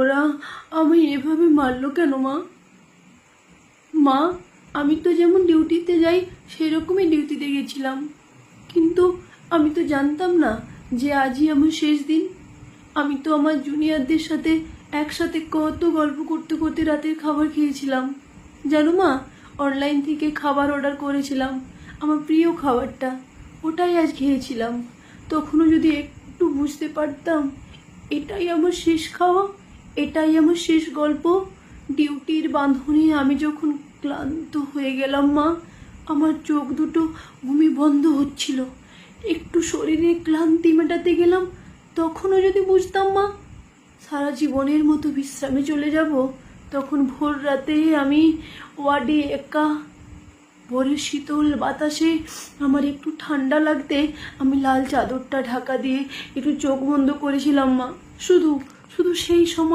ওরা আমি এভাবে মারলো কেন মা? মা, আমি তো যেমন ডিউটিতে যাই সেরকমই ডিউটিতে গেছিলাম, কিন্তু আমি তো জানতাম না যে আজই আমার শেষ দিন। আমি তো আমার জুনিয়রদের সাথে একসাথে কত গল্প করতে করতে রাতের খাবার খেয়েছিলাম। জানো মা, অনলাইন থেকে খাবার অর্ডার করেছিলাম, আমার প্রিয় খাবারটা, ওটাই আজ খেয়েছিলাম। তখনও যদি একটু বুঝতে পারতাম এটাই আমার শেষ খাওয়া, এটাই আমার শেষ গল্প। ডিউটির বাঁধনে আমি যখন ক্লান্ত হয়ে গেলাম মা, আমার চোখ দুটো ঘুমে বন্ধ হচ্ছিল, একটু শরীরে ক্লান্তি মেটাতে গেলাম, তখনও যদি বুঝতাম মা সারা জীবনের মতো বিশ্রামে চলে যাব, তখন ভোর রাতে আমি ওয়ার্ডে একা, ভোরের শীতল বাতাসে আমার একটু ঠান্ডা লাগতে আমি লাল চাদরটা ঢাকা দিয়ে একটু চোখ বন্ধ করেছিলাম মা। শুধু শুধু সেই সময়